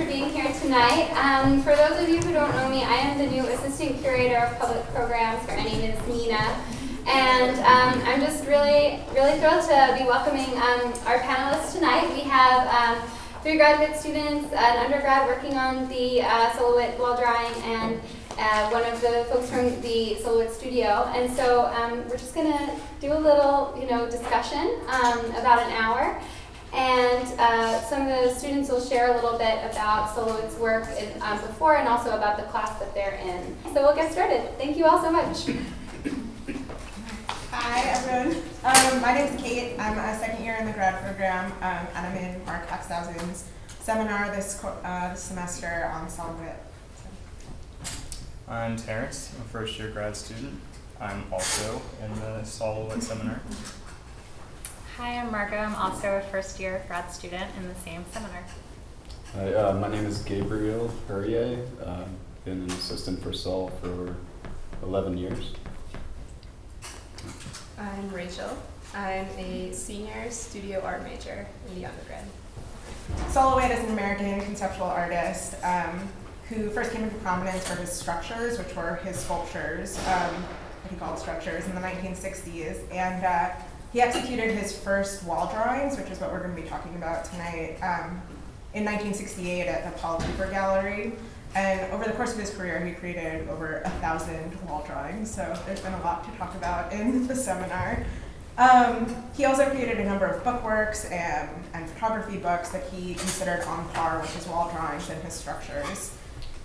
for being here tonight. For those of you who don't know me, I am the new Assistant Curator of Public Programs. My name is Nina. And I'm just really thrilled to be welcoming our panelists tonight. We have 3 graduate students, an undergrad working on the Sol LeWitt wall drawing, and one of the folks from the Sol LeWitt studio. And so we're just going to do a little, discussion, about an hour. And some of the students will share a little bit about Sol LeWitt's work before and also about the class that they're in. So we'll get started. Thank you all so much. Hi, everyone. My name is Kate. I'm a second year in the grad program, and I'm in Mark Axthausen's seminar this semester on Sol LeWitt. I'm Terence. I'm a first year grad student. I'm also in the Sol LeWitt seminar. Hi, I'm Margo. I'm also a first year grad student in the same seminar. Hi, my name is Gabriel Hurier. Been an assistant for Sol for 11 years. I'm Rachel. I'm a senior studio art major in the undergrad. Sol LeWitt is an American conceptual artist who first came into prominence for his structures, which were his sculptures, that he called structures, in the 1960s. And he executed his first wall drawings, which is what we're going to be talking about tonight, in 1968 at the Paul Cooper Gallery. And over the course of his career, he created over 1,000 wall drawings, so there's been a lot to talk about in the seminar. He also created a number of bookworks and photography books that he considered on par with his wall drawings and his structures.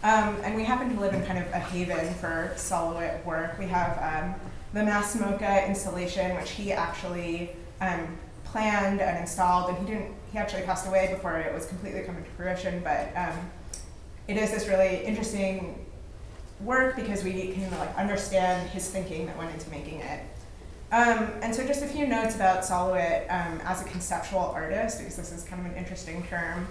And we happen to live in kind of a haven for Sol LeWitt work. We have the Mass Mocha installation, which he actually planned and installed, and he actually passed away before it was completely coming to fruition, but it is this really interesting work because we can understand his thinking that went into making it. And so just a few notes about Sol LeWitt as a conceptual artist, because this is kind of an interesting term.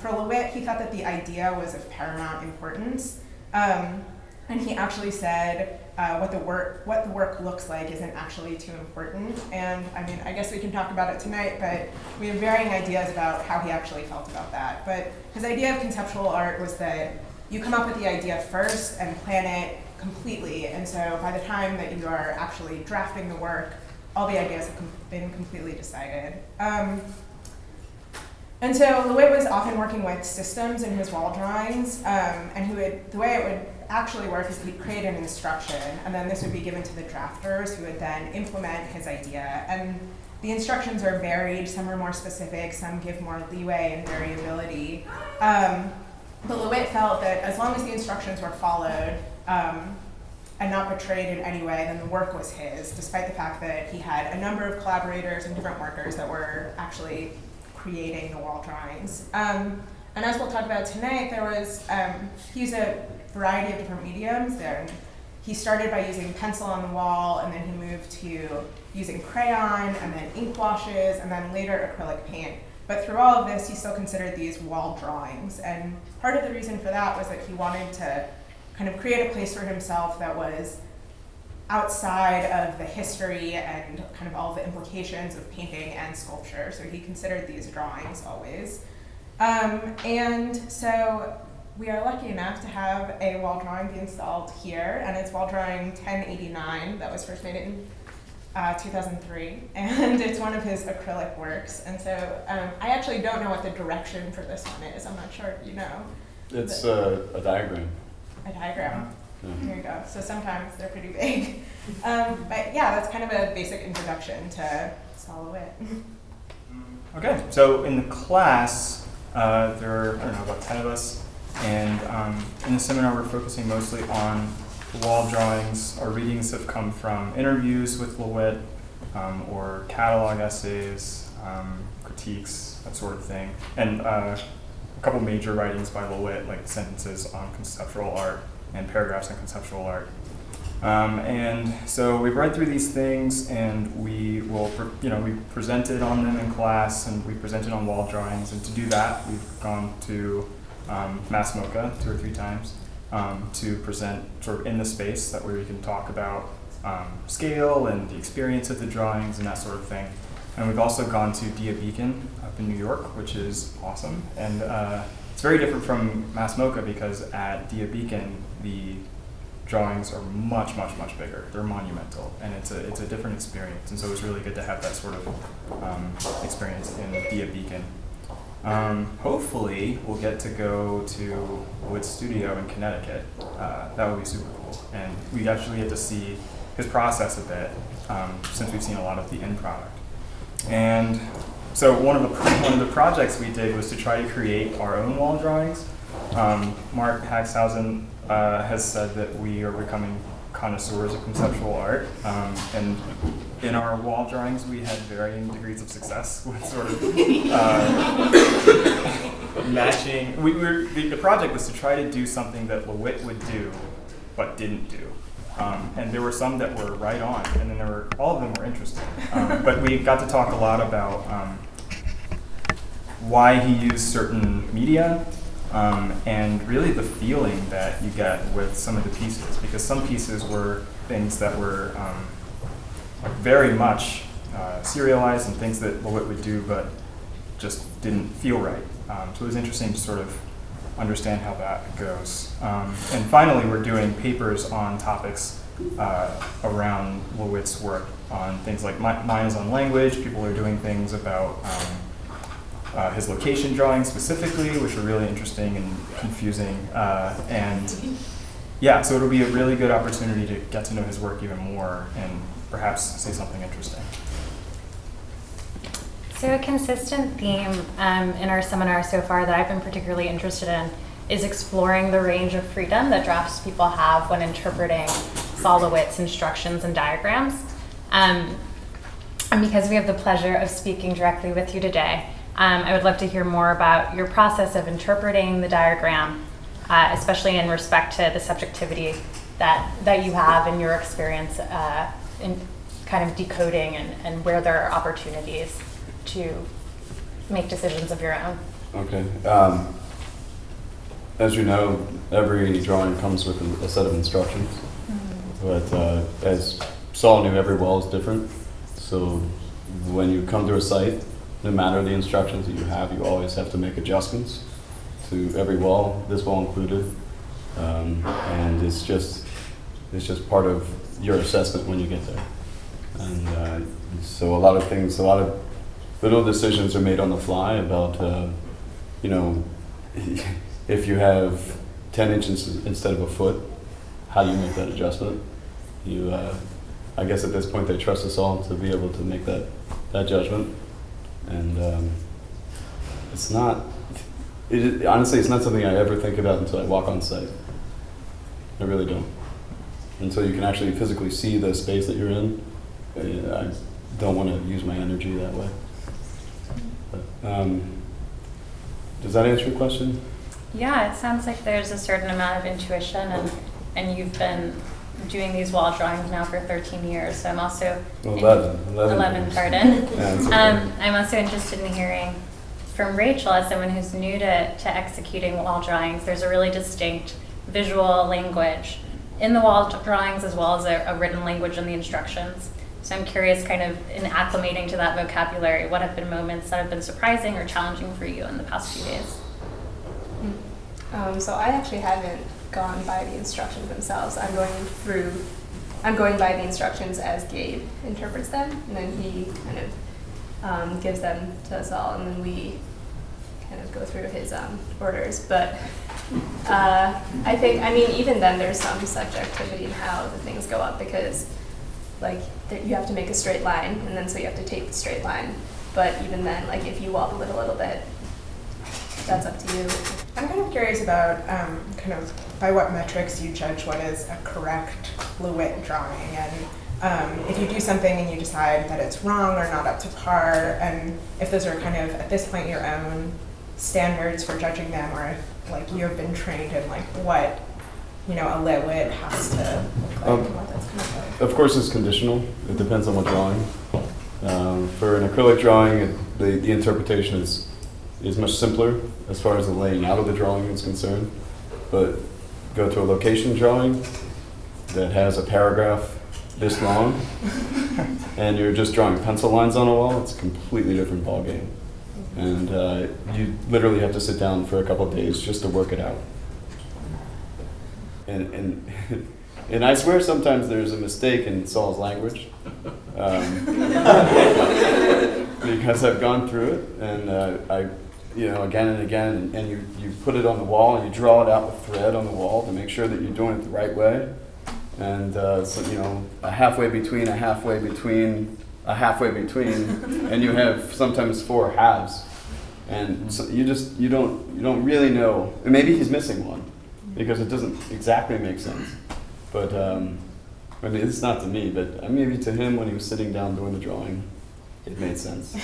For LeWitt, he thought that the idea was of paramount importance, and he actually said what the work looks like isn't actually too important. And I mean, I guess we can talk about it tonight, but we have varying ideas about how he actually felt about that. But his idea of conceptual art was that you come up with the idea first and plan it completely. And so by the time that you are actually drafting the work, all the ideas have been completely decided. And so LeWitt was often working with systems in his wall drawings, and the way it would actually work is he'd create an instruction, and then this would be given to the drafters who would then implement his idea. And the instructions are varied, some are more specific, some give more leeway and variability. But LeWitt felt that as long as the instructions were followed and not betrayed in any way, then the work was his, despite the fact that he had a number of collaborators and different workers that were actually creating the wall drawings. And as we'll talk about tonight, he used a variety of different mediums there. And he started by using pencil on the wall, and then he moved to using crayon, and then ink washes, and then later acrylic paint. But through all of this, he still considered these wall drawings. And part of the reason for that was that he wanted to kind of create a place for himself that was outside of the history and kind of all the implications of painting and sculpture. So he considered these drawings always. And so we are lucky enough to have a wall drawing be installed here, and it's wall drawing 1089 that was first made in 2003, and it's one of his acrylic works. And so I actually don't know what the direction for this one is. I'm not sure if you know. It's a diagram. A diagram. Mm-hmm. Here you go. So sometimes they're pretty big. But yeah, that's kind of a basic introduction to Sol LeWitt. Okay, so in the class, there are about 10 of us, and in the seminar we're focusing mostly on the wall drawings. Our readings have come from interviews with LeWitt, or catalog essays, critiques, that sort of thing, and a couple major writings by LeWitt, like sentences on conceptual art and paragraphs on conceptual art. And so we've read through these things, and we presented on them in class, and we presented on wall drawings. And to do that, we've gone to Mass Mocha 2 or 3 times to present sort of in the space, that way we can talk about scale and the experience of the drawings and that sort of thing. And we've also gone to Dia Beacon up in New York, which is awesome. And very different from Mass MoCA because at Dia Beacon, the drawings are much, much, much bigger. They're monumental, and it's a different experience. And so it was really good to have that sort of experience in Dia Beacon. Hopefully, we'll get to go to LeWitt's studio in Connecticut. That would be super cool. And we actually get to see his process a bit, since we've seen a lot of the end product. And so one of the projects we did was to try to create our own wall drawings. Mark Hagshausen has said that we are becoming connoisseurs of conceptual art, and in our wall drawings we had varying degrees of success with sort of matching. The project was to try to do something that LeWitt would do but didn't do. And there were some that were right on, and then all of them were interesting. But we got to talk a lot about why he used certain media, and really the feeling that you get with some of the pieces, because some pieces were things that were very much serialized and things that LeWitt would do, but just didn't feel right. So it was interesting to sort of understand how that goes. And finally, we're doing papers on topics around LeWitt's work on things like mine is on language. People are doing things about his location drawing specifically, which are really interesting and confusing. And yeah, so it'll be a really good opportunity to get to know his work even more and perhaps say something interesting. So a consistent theme in our seminar so far that I've been particularly interested in is exploring the range of freedom that draftspeople have when interpreting Sol LeWitt's instructions and diagrams. And because we have the pleasure of speaking directly with you today, I would love to hear more about your process of interpreting the diagram, especially in respect to the subjectivity that you have in your experience in kind of decoding and where there are opportunities to make decisions of your own. Okay. As you know, every drawing comes with a set of instructions. But as Sol knew, every wall is different. So when you come to a site, no matter the instructions that you have, you always have to make adjustments to every wall, this wall included. And it's just part of your assessment when you get there. And so a lot of little decisions are made on the fly about, if you have 10 inches instead of a foot, how do you make that adjustment? I guess at this point they trust us all to be able to make that judgment. And honestly, it's not something I ever think about until I walk on site. I really don't. Until you can actually physically see the space that you're in, I don't want to use my energy that way. But, does that answer your question? Yeah, it sounds like there's a certain amount of intuition, and you've been doing these wall drawings now for 13 years. So I'm also 11, pardon. Yeah, okay. I'm also interested in hearing from Rachel, as someone who's new to executing wall drawings. There's a really distinct visual language in the wall drawings, as well as a written language in the instructions. So I'm curious, kind of in acclimating to that vocabulary, what have been moments that have been surprising or challenging for you in the past few days? So I actually haven't gone by the instructions themselves. I'm going by the instructions as Gabe interprets them, and then he kind of gives them to us all, and then we kind of go through his orders. But I think, even then there's some subjectivity in how the things go up, because you have to make a straight line, and then so you have to tape the straight line. But even then, if you wobble it a little bit, that's up to you. I'm kind of curious about kind of by what metrics you judge what is a correct LeWitt drawing, and if you do something and you decide that it's wrong or not up to par, and if those are kind of at this point your own standards for judging them, or if you have been trained in what a LeWitt has to look like and what that's kind of like. Of course, it's conditional. It depends on what drawing. For an acrylic drawing, the interpretation is much simpler as far as the laying out of the drawing is concerned. But go to a location drawing that has a paragraph this long, and you're just drawing pencil lines on a wall, it's a completely different ballgame. And you literally have to sit down for a couple of days just to work it out. And and I swear sometimes there's a mistake in Sol's language. Because I've gone through it, and again and again, and you put it on the wall, and you draw it out with thread on the wall to make sure that you're doing it the right way. And so, a halfway between a halfway between a halfway between, and you have sometimes 4 halves. And so you don't really know. And maybe he's missing one, because it doesn't exactly make sense. But it's not to me, but maybe to him when he was sitting down doing the drawing, it made sense.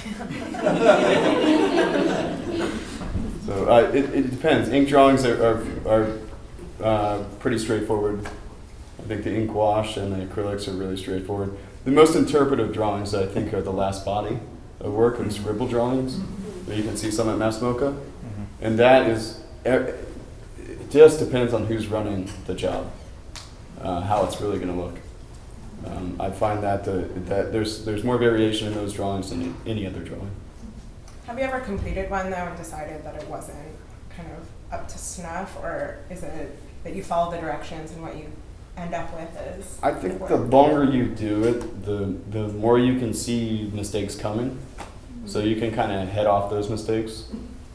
So it depends. Ink drawings are pretty straightforward. I think the ink wash and the acrylics are really straightforward. The most interpretive drawings, I think, are the last body of work and scribble drawings. That you can see some at Mass Mocha. And that is, it just depends on who's running the job, how it's really going to look. I find that there's more variation in those drawings than any other drawing. Have you ever completed one though and decided that it wasn't kind of up to snuff, or is it that you follow the directions and what you end up with is? I think the longer you do it, the more you can see mistakes coming, so you can kind of head off those mistakes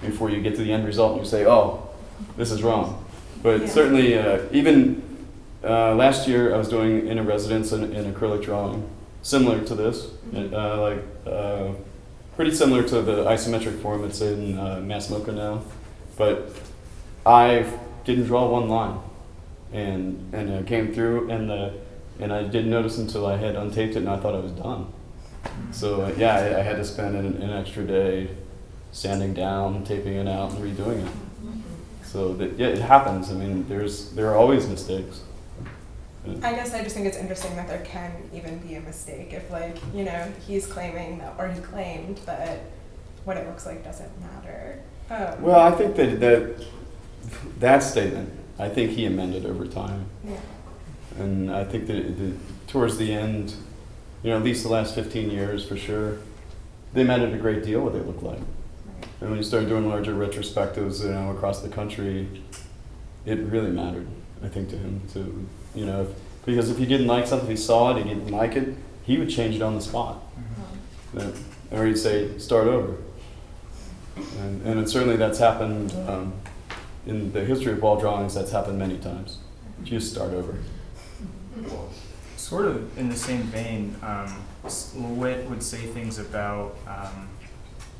before you get to the end result and you say, oh, this is wrong. But certainly, even last year I was doing in a residence in acrylic drawing, similar to this, pretty similar to the isometric form that's in Mass Mocha now, but I didn't draw one line, and I came through, and I didn't notice until I had untaped it, and I thought I was done. So I had to spend an extra day sanding down, taping it out, and redoing it. So it happens. I mean, there are always mistakes. I guess I just think it's interesting that there can even be a mistake if, he's claiming that, or he claimed that what it looks like doesn't matter. Well, I think that statement, I think he amended over time. Yeah. And I think that towards the end, at least the last 15 years for sure, they mattered a great deal what they look like. Right. And when you start doing larger retrospectives, across the country, it really mattered, I think, to him to. Because if he didn't like something, he saw it, he didn't like it, he would change it on the spot. Mm-hmm. Or he'd say, start over. And certainly that's happened in the history of wall drawings, that's happened many times. Just start over. Sort of in the same vein, LeWitt would say things about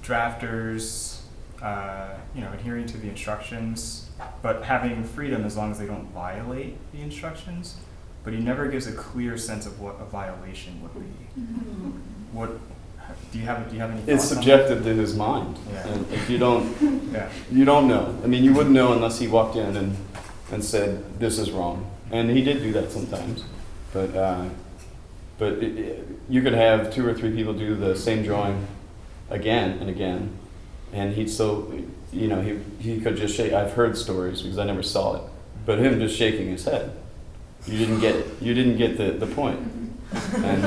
drafters, adhering to the instructions, but having freedom as long as they don't violate the instructions. But he never gives a clear sense of what a violation would be. Mm-hmm. What do you have any thoughts? It's subjective to his mind. Yeah. And if you don't know. I mean, you wouldn't know unless he walked in and said this is wrong. And he did do that sometimes. But you could have 2 or 3 people do the same drawing again and again, and he'd still, he could just shake. I've heard stories because I never saw it, but him just shaking his head. You didn't get it. You didn't get the point. And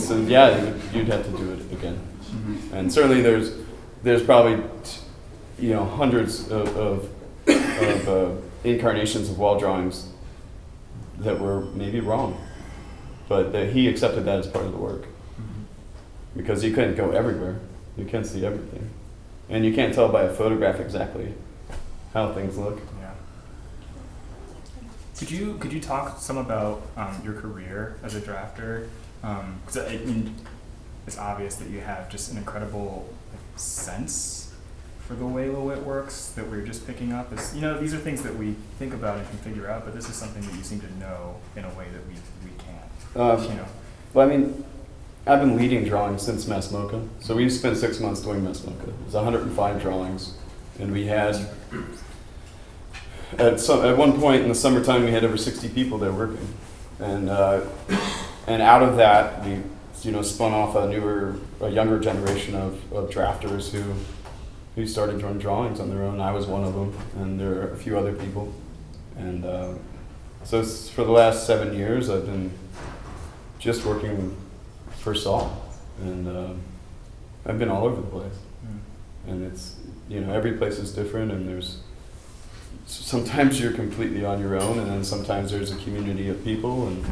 so you'd have to do it again. Mm-hmm. And certainly there's probably hundreds of incarnations of wall drawings that were maybe wrong, but he accepted that as part of the work. Mm-hmm. Because you couldn't go everywhere. You can't see everything. And you can't tell by a photograph exactly how things look. Yeah. Could you talk some about your career as a drafter? Because it's obvious that you have just an incredible sense for the way LeWitt works that we're just picking up. These are things that we think about and can figure out, but this is something that you seem to know in a way that we can't. Well, I've been leading drawings since Mass Mocha. So we spent 6 months doing Mass Mocha. It was 105 drawings. And we had, at one point in the summertime, we had over 60 people there working. And out of that, we spun off a younger generation of drafters who started doing drawings on their own. I was one of them, and there are a few other people. And so for the last 7 years, I've been just working for Sol, and I've been all over the place. Mm. And it's, every place is different, and sometimes you're completely on your own, and then sometimes there's a community of people, and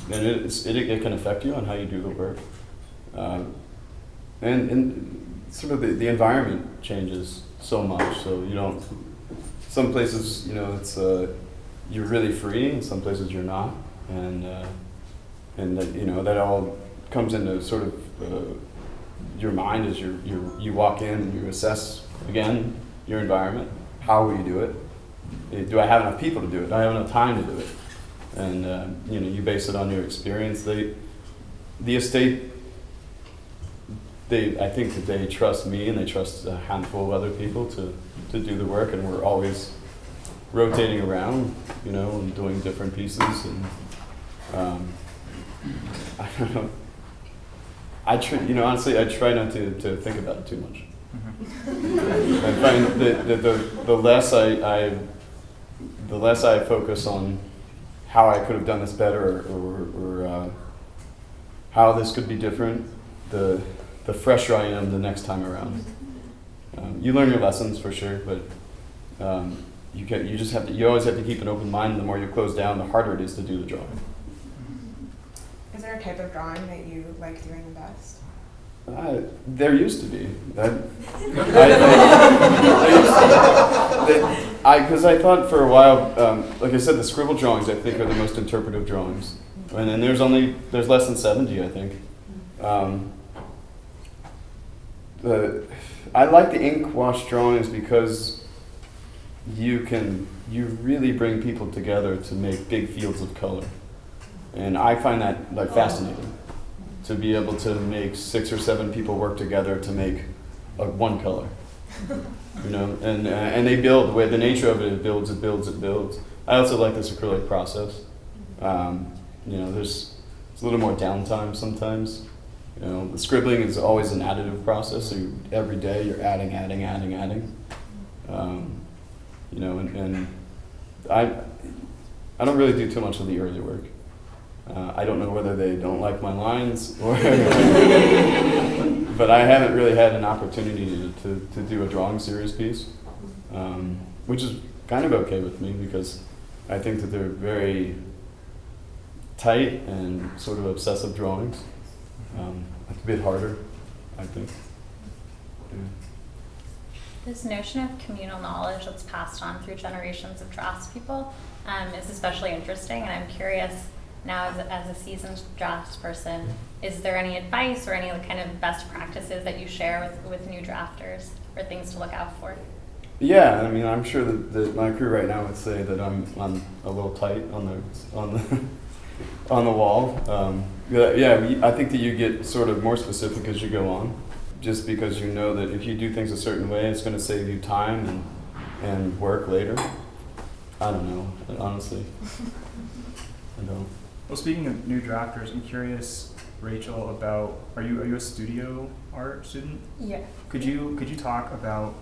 it can affect you on how you do the work. And sort of the environment changes so much, so some places, it's, you're really free, and some places you're not, and that all comes into sort of your mind as you walk in and you assess again your environment. How will you do it? Do I have enough people to do it? Do I have enough time to do it? And you base it on your experience. The estate, I think that they trust me, and they trust a handful of other people to do the work, and we're always rotating around, and doing different pieces, and I don't know. Honestly, I try not to think about it too much. Mm-hmm. I find that the less I focus on how I could have done this better, or how this could be different, the fresher I am the next time around. You learn your lessons for sure, but you always have to keep an open mind. And the more you close down, the harder it is to do the drawing. Is there a type of drawing that you like doing the best? There used to be. Because I thought for a while, like I said, the scribble drawings I think are the most interpretive drawings, and then there's less than 70, I think. I like the ink wash drawings because you really bring people together to make big fields of color. And I find that fascinating, to be able to make 6 or 7 people work together to make one color, and they build. The nature of it builds. I also like this acrylic process. There's a little more downtime sometimes. The scribbling is always an additive process, so every day you're adding. And I don't really do too much of the early work. I don't know whether they don't like my lines, or but I haven't really had an opportunity to do a drawing series piece, which is kind of okay with me, because I think that they're very tight and sort of obsessive drawings. It's a bit harder, I think. Yeah. This notion of communal knowledge that's passed on through generations of draftspeople is especially interesting, and I'm curious now, as a seasoned draftsperson, is there any advice or any kind of best practices that you share with new drafters, or things to look out for? Yeah, I mean, I'm sure that my crew right now would say that I'm a little tight on the wall. I think that you get sort of more specific as you go on, just because you know that if you do things a certain way, it's going to save you time and work later. I don't know, honestly. I don't. Well, speaking of new drafters, I'm curious, Rachel, about are you a studio art student? Yeah. Could you talk about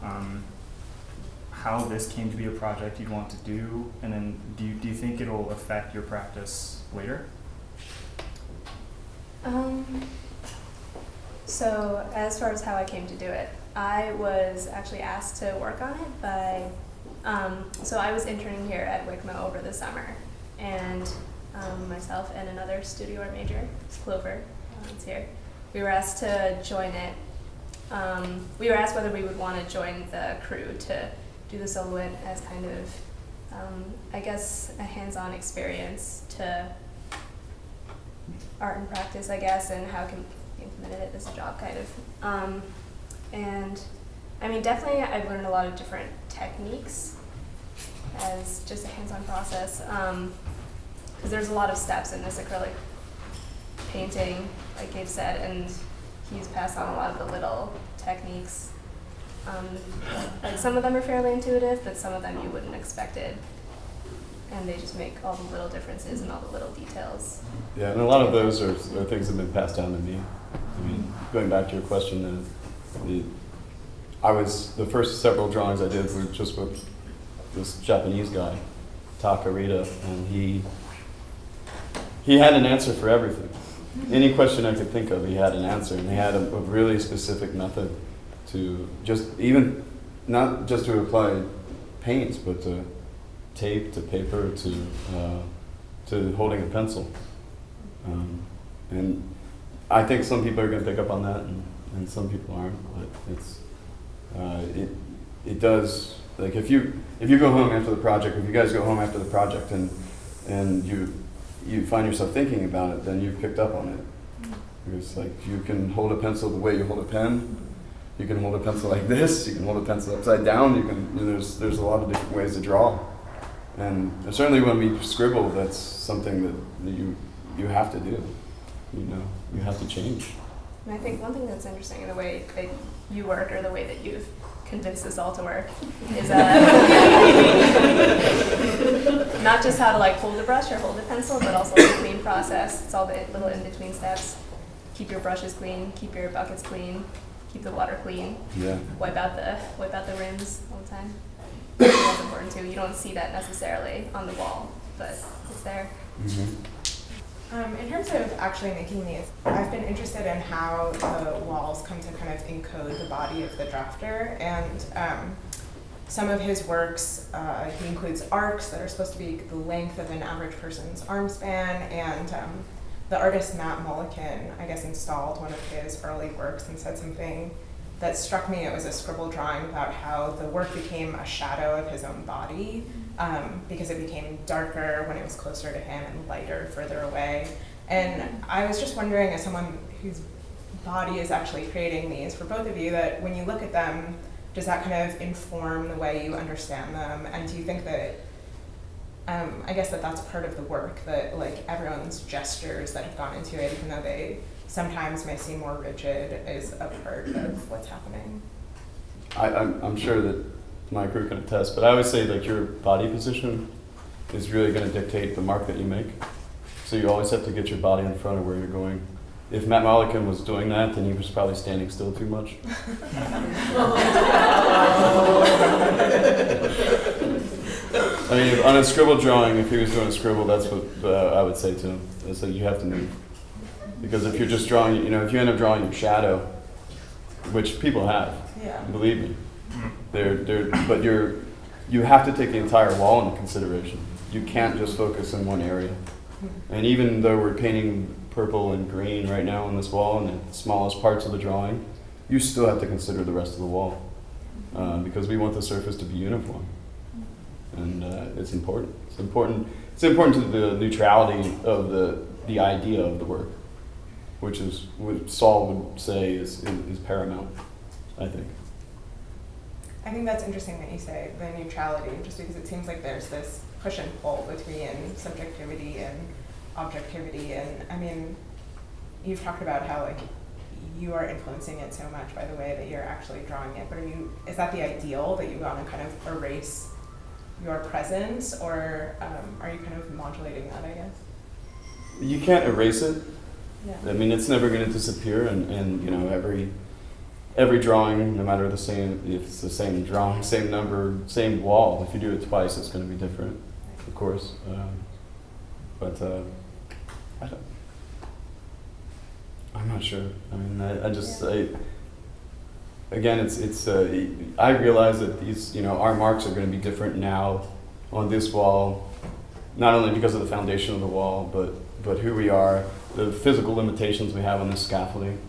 how this came to be a project you'd want to do, and then do you think it'll affect your practice later? So as far as how I came to do it, I was actually asked to work on it by, so I was interning here at WICMA over the summer, and myself and another studio art major, Clover, it's here, we were asked to join it. We were asked whether we would want to join the crew to do the Sol LeWitt as kind of, I guess, a hands-on experience to art and practice, I guess, and how can implemented it as a job, kind of. And I mean, definitely I've learned a lot of different techniques as just a hands-on process, because there's a lot of steps in this acrylic painting, like Gabe said, and he's passed on a lot of the little techniques. Like some of them are fairly intuitive, but some of them you wouldn't expect it. And they just make all the little differences and all the little details. Yeah, and a lot of those are things that have been passed down to me. I mean, going back to your question, the first several drawings I did were just with this Japanese guy, Takarita, and he had an answer for everything. any question I could think of, he had an answer, and he had a really specific method to just even not just to apply paints, but to tape, to paper, to holding a pencil. And I think some people are going to pick up on that, and some people aren't. But it does, like if you go home after the project, if you guys go home after the project, and you find yourself thinking about it, then you've picked up on it. Because like you can hold a pencil the way you hold a pen. You can hold a pencil like this. You can hold a pencil upside down. There's a lot of different ways to draw. And certainly when we scribble, that's something that you have to do. You have to change. And I think one thing that's interesting in the way that you work, or the way that you've convinced us all to work, is not just how to like hold a brush or hold a pencil, but also the clean process. It's all the little in-between steps. Keep your brushes clean, keep your buckets clean, keep the water clean. Yeah. Wipe out the rims all the time. That's important too. You don't see that necessarily on the wall, but it's there. Mm-hmm. In terms of actually making these, I've been interested in how the walls come to kind of encode the body of the drafter, and some of his works, he includes arcs that are supposed to be the length of an average person's arm span, and the artist Matt Mulliken, I guess, installed one of his early works and said something that struck me. It was a scribble drawing about how the work became a shadow of his own body, because it became darker when it was closer to him and lighter further away. And I was just wondering, as someone whose body is actually creating these for both of you, that when you look at them, does that kind of inform the way you understand them? And do you think that, I guess that's part of the work, that like everyone's gestures that have gone into it, even though they sometimes may seem more rigid, is a part of what's happening? I'm sure that my crew can attest, but I always say like your body position is really going to dictate the mark that you make. So you always have to get your body in front of where you're going. If Matt Mulliken was doing that, then he was probably standing still too much. I mean, on a scribble drawing, if he was doing a scribble, that's what I would say to him. Is that you have to move. Because if you're just drawing, if you end up drawing your shadow, which people have, Yeah. believe me, but you have to take the entire wall into consideration. You can't just focus in one area. And even though we're painting purple and green right now on this wall, and the smallest parts of the drawing, you still have to consider the rest of the wall, because we want the surface to be uniform. And it's important. It's important to the neutrality of the idea of the work, which is what Sol would say is paramount, I think. I think that's interesting that you say the neutrality, just because it seems like there's this push and pull between subjectivity and objectivity. And I mean, you've talked about how like you are influencing it so much by the way that you're actually drawing it, but is that the ideal, that you want to kind of erase your presence, or are you kind of modulating that, I guess? You can't erase it. Yeah. I mean, it's never going to disappear, and every drawing, no matter if it's the same drawing, same number, same wall, if you do it twice, it's going to be different, of course. I'm not sure. I mean, I realize that these, our marks are going to be different now on this wall, not only because of the foundation of the wall, but who we are, the physical limitations we have on this scaffolding.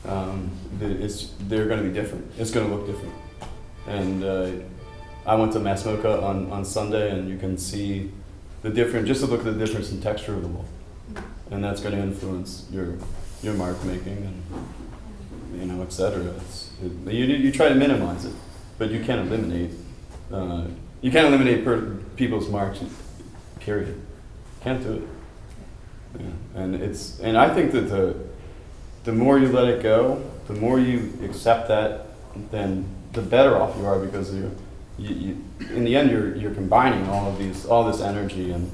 They're going to be different. It's going to look different. And I went to Masmoka on Sunday, and you can see the difference, just to look at the difference in texture of the wall. And that's going to influence your mark making and, et cetera. You try to minimize it, but you can't eliminate. You can't eliminate people's marks, period. Can't do it. Yeah. And I think that the more you let it go, the more you accept that, then the better off you are, because you in the end you're combining all this energy and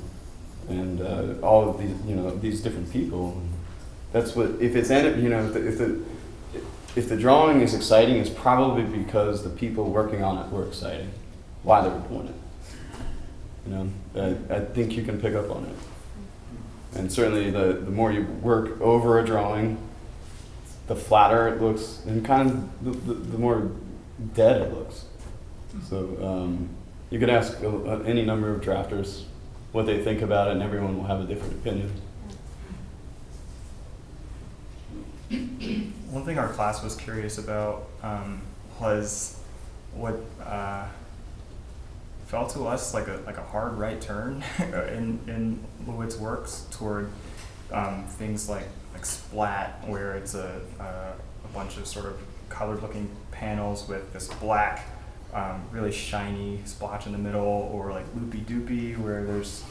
all of these these different people. That's what, if the drawing is exciting, it's probably because the people working on it were exciting while they were doing it. I think you can pick up on it. And certainly the more you work over a drawing, the flatter it looks, and kind of the more dead it looks. So you could ask any number of drafters what they think about it, and everyone will have a different opinion. One thing our class was curious about was what felt to us like a hard right turn in LeWitt's works toward things like Splat, where it's a bunch of sort of colored-looking panels with this black, really shiny splotch in the middle, or like Loopy Doopy, where there's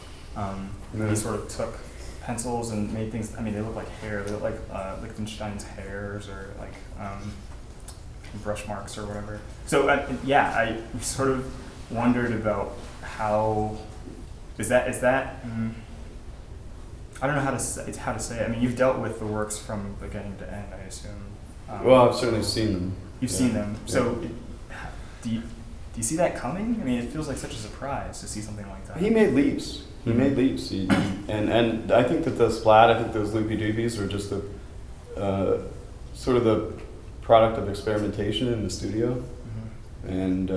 he sort of took pencils and made things. I mean, they look like hair. They look like Liechtenstein's hairs, or like brush marks or whatever. So yeah, I sort of wondered about how is that. I don't know how to say it. I mean, you've dealt with the works from beginning to end, I assume. Well, I've certainly seen them. You've seen them. So do you see that coming? I mean, it feels like such a surprise to see something like that. He made leaps. And I think that the Splat, I think those Loopy Doopies are just a sort of the product of experimentation in the studio. Mm-hmm. And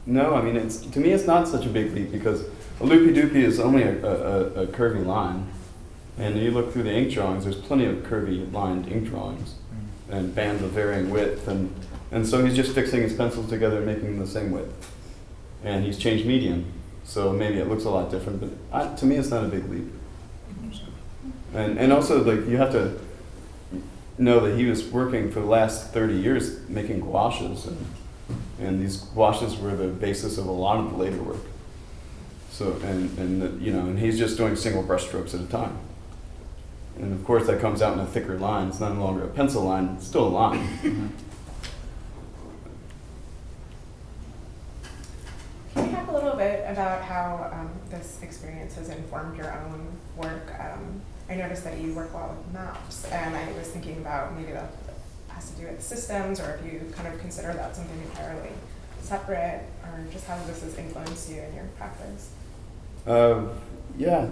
no, I mean, to me it's not such a big leap, because a Loopy Doopy is only a curvy line. And you look through the ink drawings, there's plenty of curvy lined ink drawings and bands of varying width. And so he's just fixing his pencils together and making them the same width. And he's changed medium, so maybe it looks a lot different, but to me it's not a big leap. And also, like, you have to know that he was working for the last 30 years making gouaches, and these gouaches were the basis of a lot of the later work. So, and he's just doing single brush strokes at a time. And of course that comes out in a thicker line. It's no longer a pencil line, it's still a line. Can you talk a little bit about how this experience has informed your own work? I noticed that you work a lot with maps, and I was thinking about maybe that has to do with systems, or if you kind of consider that something entirely separate, or just how this has influenced you in your practice. Yeah,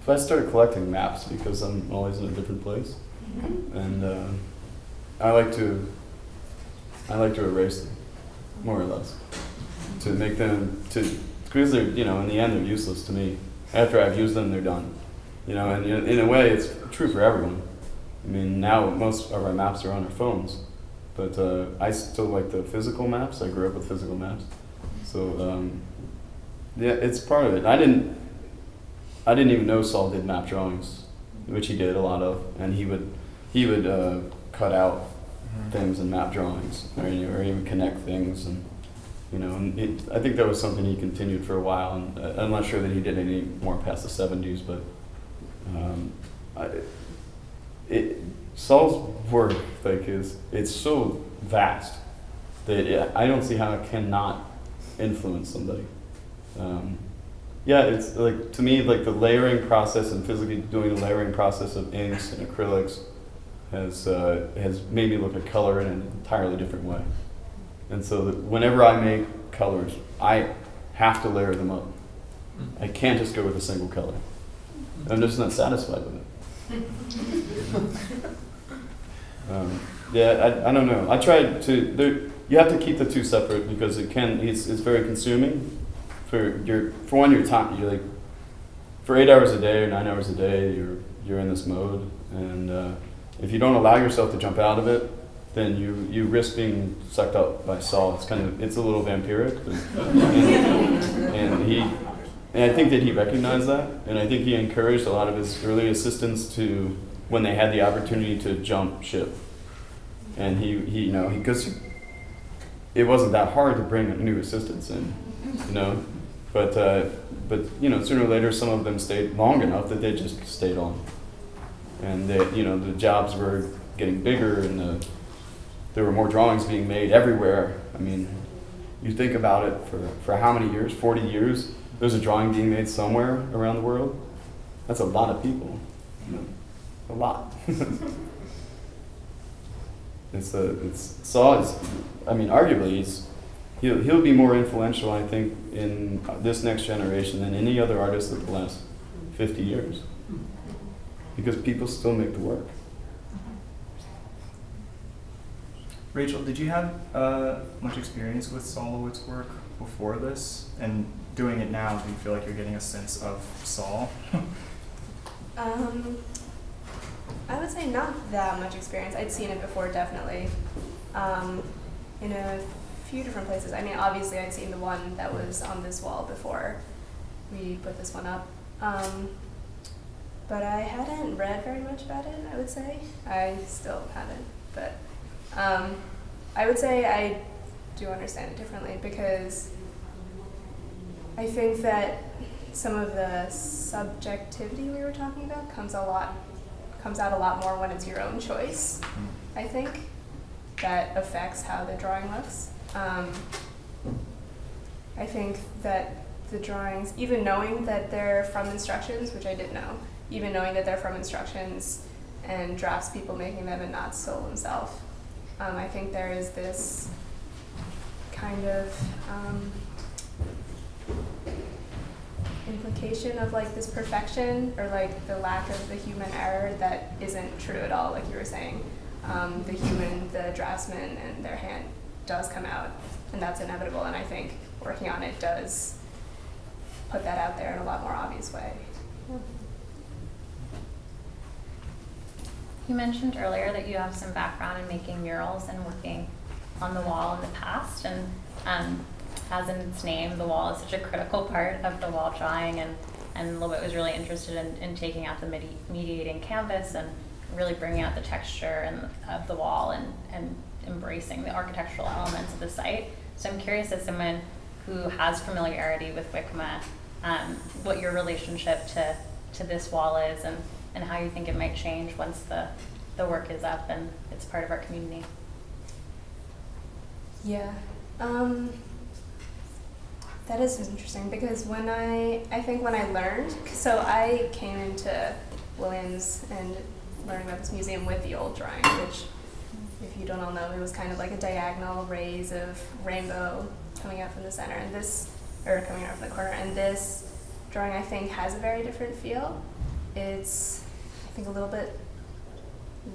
if I started collecting maps, because I'm always in a different place, and I like to erase them, more or less, to make them because they're, in the end they're useless to me. After I've used them, they're done. And in a way, it's true for everyone. I mean, now most of our maps are on our phones, but I still like the physical maps. I grew up with physical maps, so yeah, it's part of it. I didn't even know Sol did map drawings, which he did a lot of, and he would cut out things in map drawings, or he would connect things, and I think that was something he continued for a while, and I'm not sure that he did any more past the 70s, but Sol's work, it's so vast that I don't see how it cannot influence somebody. Yeah, it's like, to me, like the layering process and physically doing the layering process of inks and acrylics has made me look at color in an entirely different way. And so that whenever I make colors, I have to layer them up. I can't just go with a single color. I'm just not satisfied with it. I don't know. I tried to. You have to keep the two separate, because it's very consuming. For your time, you're like, for 8 hours a day or 9 hours a day, you're in this mode, and if you don't allow yourself to jump out of it, then you risk being sucked up by Sol. It's a little vampiric, and I think that he recognized that, and I think he encouraged a lot of his early assistants to, when they had the opportunity, to jump ship, and because it wasn't that hard to bring new assistants in, but sooner or later some of them stayed long enough that they just stayed on, and the jobs were getting bigger, and there were more drawings being made everywhere. I mean, you think about it, for how many years? 40 years. There's a drawing being made somewhere around the world. That's a lot of people. A lot. Sol is, arguably he'll be more influential, I think, in this next generation than any other artist of the last 50 years. Because people still make the work. Rachel, did you have much experience with Sol LeWitt's work before this? And doing it now, do you feel like you're getting a sense of Sol? I would say not that much experience. I'd seen it before, definitely, in a few different places. I mean, obviously, I'd seen the one that was on this wall before we put this one up. But I hadn't read very much about it, I would say. I still haven't, but I would say I do understand it differently, because I think that some of the subjectivity we were talking about comes out a lot more when it's your own choice. I think that affects how the drawing looks. I think that the drawings, even knowing that they're from instructions, which I didn't know, even knowing that they're from instructions and drafts people making them and not Sol himself, I think there is this kind of implication of like this perfection, or like the lack of the human error that isn't true at all, like you were saying. The draftsman and their hand does come out, and that's inevitable, and I think working on it does put that out there in a lot more obvious way. You mentioned earlier that you have some background in making murals and working on the wall in the past, and as in its name, the wall is such a critical part of the wall drawing, and LeWitt was really interested in taking out the mediating canvas and really bringing out the texture of the wall and embracing the architectural elements of the site. So I'm curious, as someone who has familiarity with WICMA, what your relationship to this wall is, and how you think it might change once the work is up and it's part of our community. Yeah. That is interesting, because when I learned, so I came into Williams and learning about this museum with the old drawing, which, if you don't all know, it was kind of like a diagonal rays of rainbow coming out from the center, and coming out from the corner, and this drawing, I think, has a very different feel. It's, I think, a little bit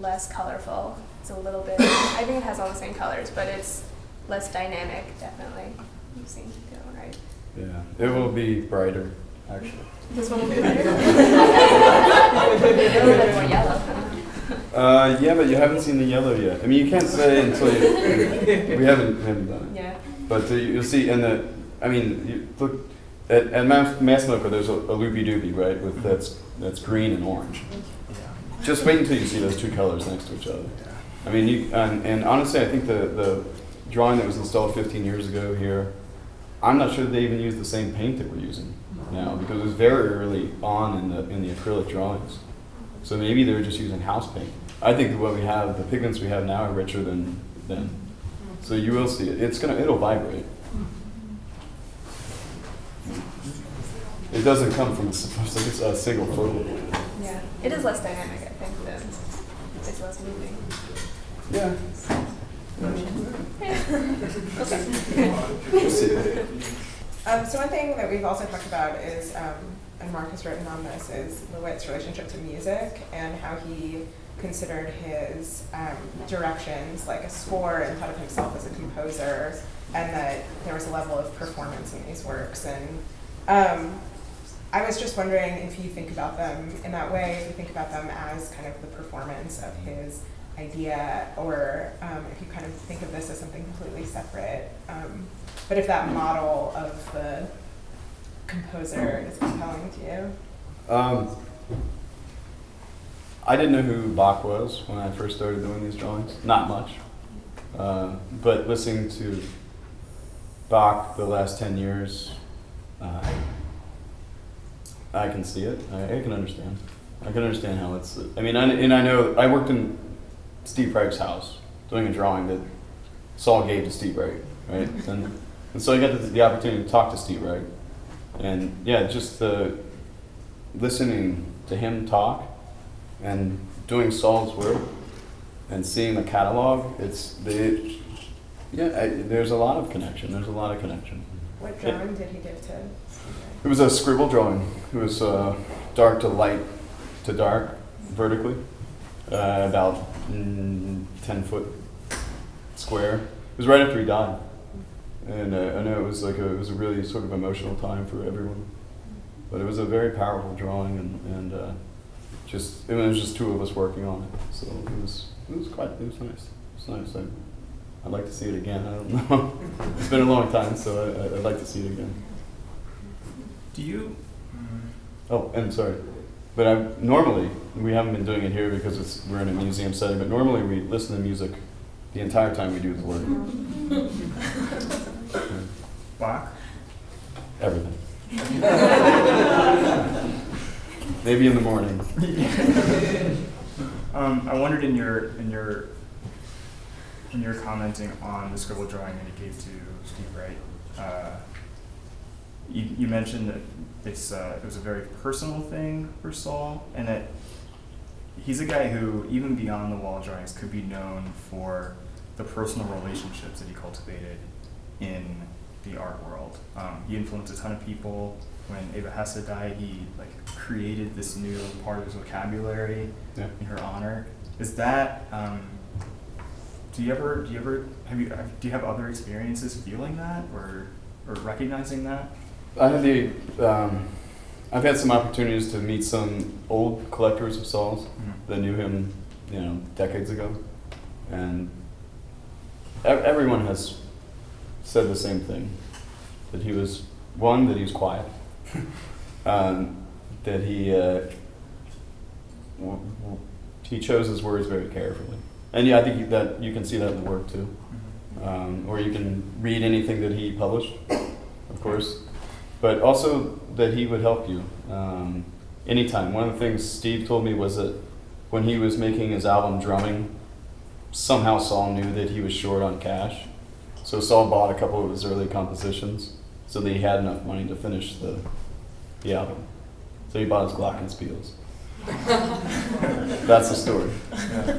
less colorful. It's a little bit, I think it has all the same colors, but it's less dynamic, definitely. You've seen the other one, right? Yeah, it will be brighter, actually. This one will be brighter? A little bit more yellow. Yeah, but you haven't seen the yellow yet. I mean, you can't say until we haven't done it. Yeah. But you'll see in the, I mean, you look at Massimoco, there's a loopy doopy, right? With that's green and orange. Just wait until you see those two colors next to each other. I mean, and honestly, I think the drawing that was installed 15 years ago here, I'm not sure they even use the same paint that we're using now, because it was very early on in the acrylic drawings. So maybe they were just using house paint. I think that what we have, the pigments we have now, are richer than then. So you will see it. It'll vibrate. It doesn't come from a single photo. Yeah. It is less dynamic, I think, than it's less moving. Yeah. So one thing that we've also talked about is, and Mark has written on this, is LeWitt's relationship to music and how he considered his directions like a score and thought of himself as a composer, and that there was a level of performance in these works. And I was just wondering if you think about them in that way, if you think about them as kind of the performance of his idea, or if you kind of think of this as something completely separate. But if that model of the composer is compelling to you. I didn't know who Bach was when I first started doing these drawings. Not much. But listening to Bach the last 10 years, I can see it. I can understand. I can understand how it's, I mean, I know, I worked in Steve Reich's house doing a drawing that Sol gave to Steve Reich, right? And so I got the opportunity to talk to Steve Reich. And yeah, just listening to him talk and doing Sol's work and seeing the catalog, there's a lot of connection. There's a lot of connection. What drawing did he give to? It was a scribble drawing. It was dark to light to dark vertically, about 10 foot square. It was right after he died. And I know it was a really sort of emotional time for everyone. But it was a very powerful drawing, and it was just two of us working on it. So it was nice. It's nice. I'd like to see it again. I don't know. It's been a long time, so I'd like to see it again. Do you? Oh, and sorry, but normally we haven't been doing it here because we're in a museum setting. But normally we listen to music the entire time we do the work. Bach? Everything. Maybe in the morning. I wondered in your commenting on the scribble drawing that you gave to Steve Wright, you mentioned that it was a very personal thing for Sol, and that he's a guy who, even beyond the wall drawings, could be known for the personal relationships that he cultivated in the art world. He influenced a ton of people. When Eva Hesse died, he created this new part of his vocabulary in her honor. Is that do you have other experiences feeling that or recognizing that? I've had some opportunities to meet some old collectors of Sol's that knew him, decades ago, and everyone has said the same thing, that he was quiet, that he chose his words very carefully, and I think that you can see that in the work too, or you can read anything that he published, of course, but also that he would help you anytime. One of the things Steve told me was that when he was making his album Drumming, somehow Sol knew that he was short on cash. So Sol bought a couple of his early compositions so that he had enough money to finish the album. So he bought his Glockenspiels. That's the story. Yeah.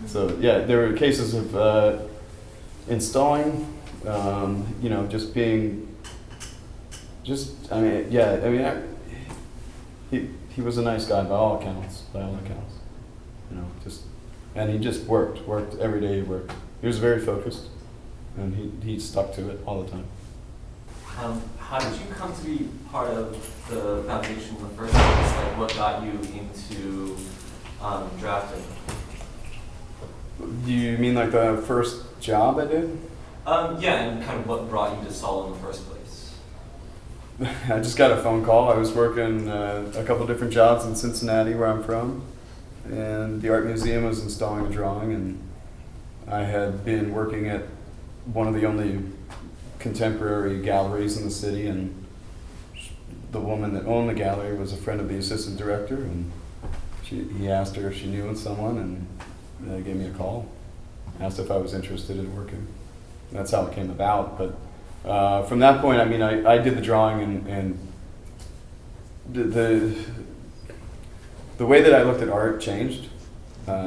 So yeah, there were cases of installing, just being, he was a nice guy by all accounts. And he just worked every day. He worked. He was very focused, and he stuck to it all the time. How did you come to be part of the foundation in the first place? What got you into drafting? Do you mean the first job I did? Yeah, and kind of what brought you to Sol in the first place. I just got a phone call. I was working a couple different jobs in Cincinnati, where I'm from, and the art museum was installing a drawing, and I had been working at one of the only contemporary galleries in the city, and the woman that owned the gallery was a friend of the assistant director, and he asked her if she knew someone, and gave me a call, asked if I was interested in working. That's how it came about. But from that point, I did the drawing, and the way that I looked at art changed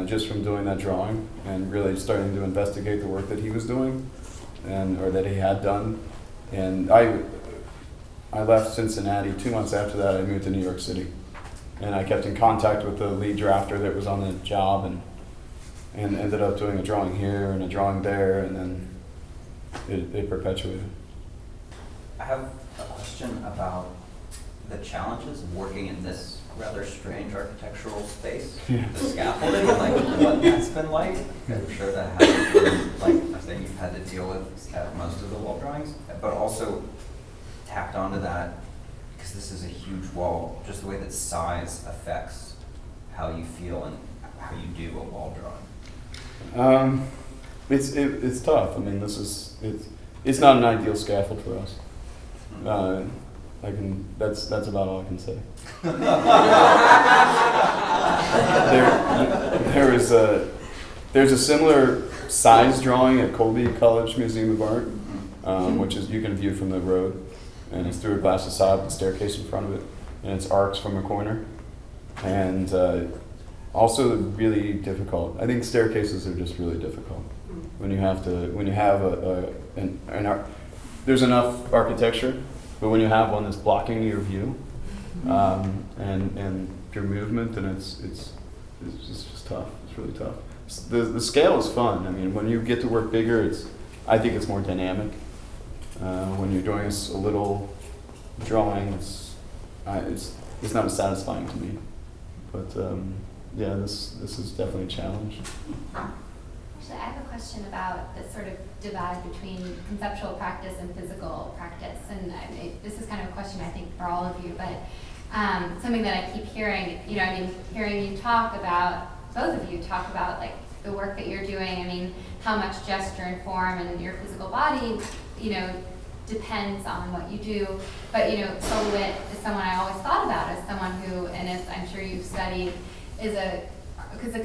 just from doing that drawing and really starting to investigate the work that he was doing, or that he had done. And I left Cincinnati. 2 months after that, I moved to New York City, and I kept in contact with the lead drafter that was on the job, and ended up doing a drawing here and a drawing there, and then it perpetuated. I have a question about the challenges of working in this rather strange architectural space. Yeah. The scaffolding, what that's been like. I'm sure that hasn't been a thing you've had to deal with at most of the wall drawings, but also tacked onto that, because this is a huge wall, just the way that size affects how you feel and how you do a wall drawing. It's tough. It's not an ideal scaffold for us. That's about all I can say. There's a similar size drawing at Colby College Museum of Art, which is you can view from the road, and it's through a glass facade with a staircase in front of it, and it's arcs from a corner, and also really difficult. I think staircases are just really difficult when you have there's enough architecture, but when you have one that's blocking your view, and your movement, and it's just tough. It's really tough. The scale is fun. I mean, when you get to work bigger, I think it's more dynamic. When you're doing a little drawing, it's not as satisfying to me. But yeah, this is definitely a challenge. Actually, I have a question about this sort of divide between conceptual practice and physical practice. And this is kind of a question I think for all of you, but something that I keep hearing, hearing you talk about, both of you talk about like the work that you're doing. I mean, how much gesture and form and your physical body, depends on what you do. But, Sol LeWitt is someone I always thought about as someone who, and as I'm sure you've studied, is a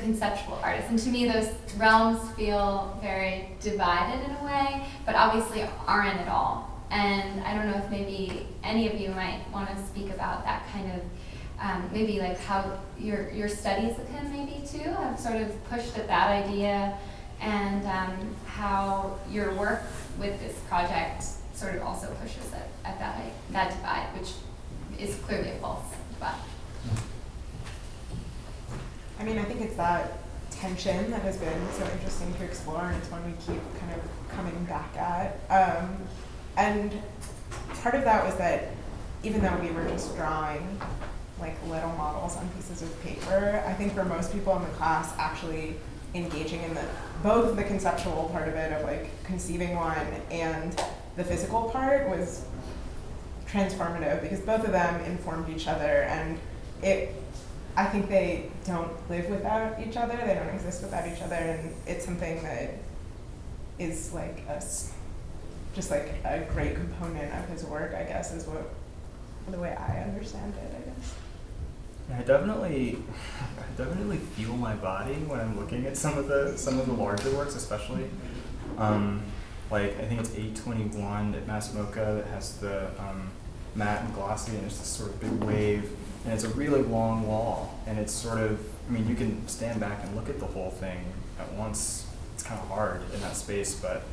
conceptual artist. And to me, those realms feel very divided in a way, but obviously aren't at all. And I don't know if maybe any of you might want to speak about that kind of, maybe like how your studies of him maybe too have sort of pushed at that idea, and how your work with this project sort of also pushes at that divide, which is clearly a false divide. I mean, I think it's that tension that has been so interesting to explore, and it's one we keep kind of coming back at. And part of that was that even though we were just drawing like little models on pieces of paper, I think for most people in the class actually engaging in both the conceptual part of it of like conceiving one and the physical part was transformative, because both of them informed each other, and I think they don't live without each other, they don't exist without each other, and it's something that is like just like a great component of his work, I guess, is the way I understand it, I guess. I definitely feel my body when I'm looking at some of the larger works, especially. Like I think it's 821 at Mass Mocha that has the matte and glossy, and it's this sort of big wave, and it's a really long wall, and it's sort of, I mean, you can stand back and look at the whole thing at once. It's kind of hard in that space, but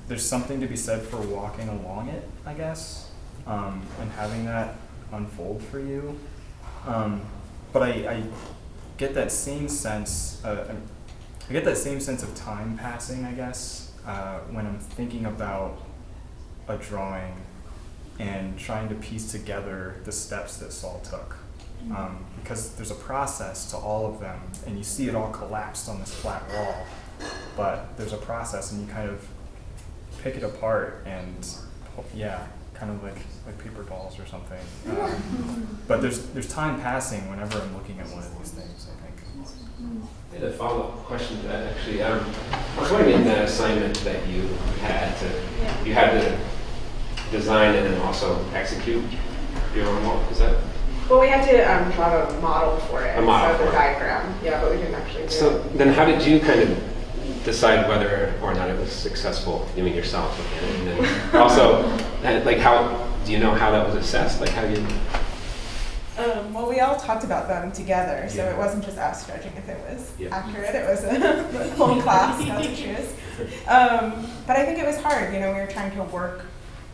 there's something to be said for walking along it, I guess, and having that unfold for you. But I get that same sense. I get that same sense of time passing, I guess, when I'm thinking about a drawing and trying to piece together the steps that Sol took. Because there's a process to all of them, and you see it all collapsed on this flat wall, but there's a process, and you kind of pick it apart, and kind of like paper dolls or something. But there's time passing whenever I'm looking at one of these things, I think. I had a follow-up question to that, actually. I was wondering, in that assignment that you had to design and then also execute your own work, is that? Well, we had to have a model for it, a model so the for it. diagram, but we didn't actually do So it. then how did you kind of decide whether or not it was successful, you mean yourself? And then also, like, how do you know how that was assessed? Like, how do you? Well, we all talked about them together, so it wasn't just us judging if it was accurate. It was the whole class got to choose. But I think it was hard. We were trying to work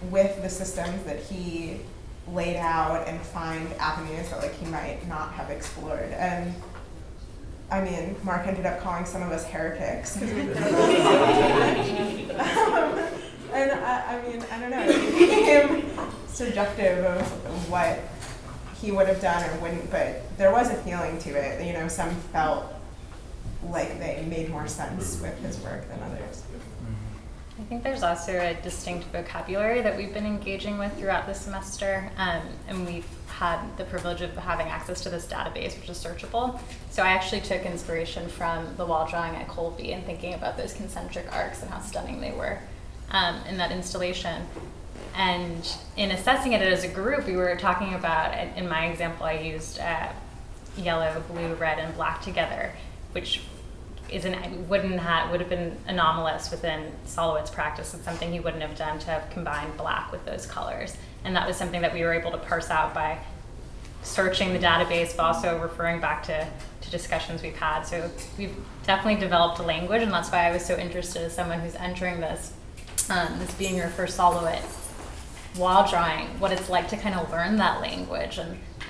with the systems that he laid out and find avenues that he might not have explored. And I mean, Mark ended up calling some of us heretics because we did and I mean, I don't know, it became subjective of what he would have done or wouldn't, but there was a feeling to it. Some felt like they made more sense with his work than others. I think there's also a distinct vocabulary that we've been engaging with throughout the semester, and we've had the privilege of having access to this database, which is searchable. So I actually took inspiration from the wall drawing at Colby and thinking about those concentric arcs and how stunning they were in that installation. And in assessing it as a group, we were talking about, in my example, I used yellow, blue, red, and black together, which would have been anomalous within Sol LeWitt's practice. It's something he wouldn't have done to have combined black with those colors. And that was something that we were able to parse out by searching the database, but also referring back to discussions we've had. So we've definitely developed a language, and that's why I was so interested as someone who's entering this being your first Sol LeWitt. wall drawing, what it's like to kind of learn that language,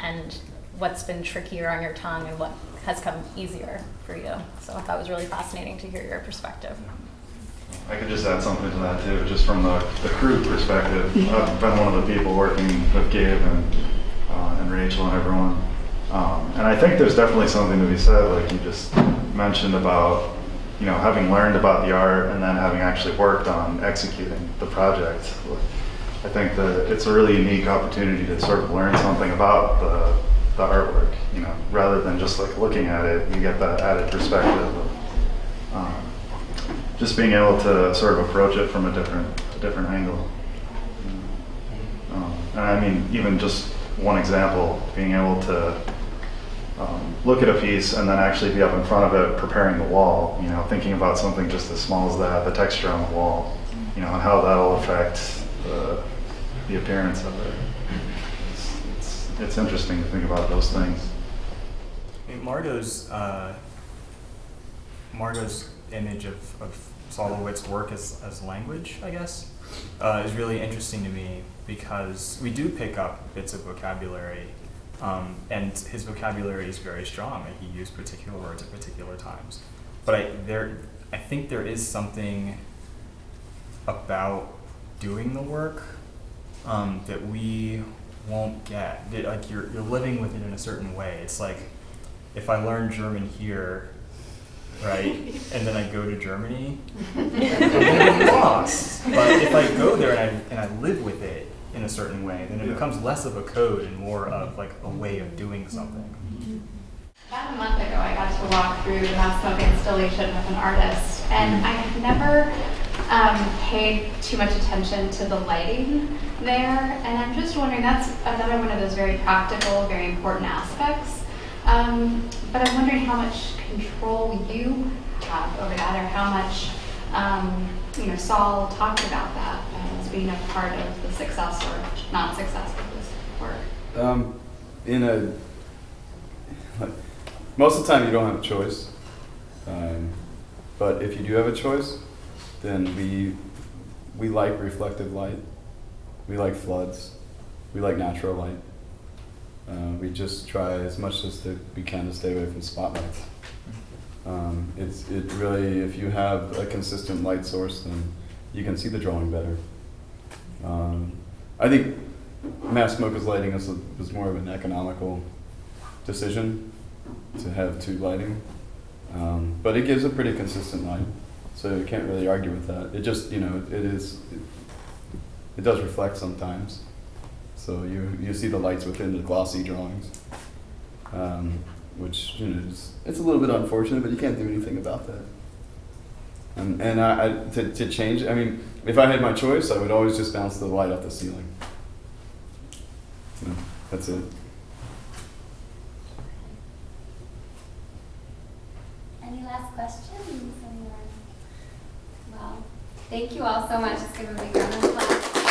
and what's been trickier on your tongue and what has come easier for you. So I thought it was really fascinating to hear your perspective. I could just add something to that too, just from the crew perspective. I've been one of the people working with Gabe and Rachel and everyone. And I think there's definitely something to be said, like you just mentioned about, you know, having learned about the art and then having actually worked on executing the project. I think that it's a really unique opportunity to sort of learn something about the artwork, you know, rather than just like looking at it. You get that added perspective of just being able to sort of approach it from a different angle. And I mean, even just one example, being able to look at a piece and then actually be up in front of it preparing the wall, you know, thinking about something just as small as that, the texture on the wall, you know, and how that'll affect the appearance of it. It's interesting to think about those things. I mean, Margo's image of Sol LeWitt's work as language, I guess, is really interesting to me because we do pick up bits of vocabulary, and his vocabulary is very strong. Like, he used particular words at particular times. But I think there is something about doing the work that we won't get. Like, you're living with it in a certain way. It's like if I learn German here, right, and then I go to Germany, I'm gonna be lost. But if I go there and I live with it in a certain way, then it becomes less of a code and more of like a way of doing something. About a month ago, I got to walk through the mass smoke installation with an artist, and I had never paid too much attention to the lighting there, and I'm just wondering, that's another one of those very practical, very important aspects. But I'm wondering how much control you have over that, or how much, Sol talked about that as being a part of the success or not success of this work. Most of the time you don't have a choice, but if you do have a choice, then we like reflective light, we like floods, we like natural light. We just try as much as we can to stay away from spotlights. It really, if you have a consistent light source, then you can see the drawing better. I think mass smoke as lighting was more of an economical decision to have tube lighting, but it gives a pretty consistent light, so you can't really argue with that. It just, it does reflect sometimes. So you see the lights within the glossy drawings, which it's a little bit unfortunate, but you can't do anything about that. And to change, I mean, if I had my choice, I would always just bounce the light off the ceiling. That's it. Any last questions? Well, thank you all so much. Let's give a big round of applause.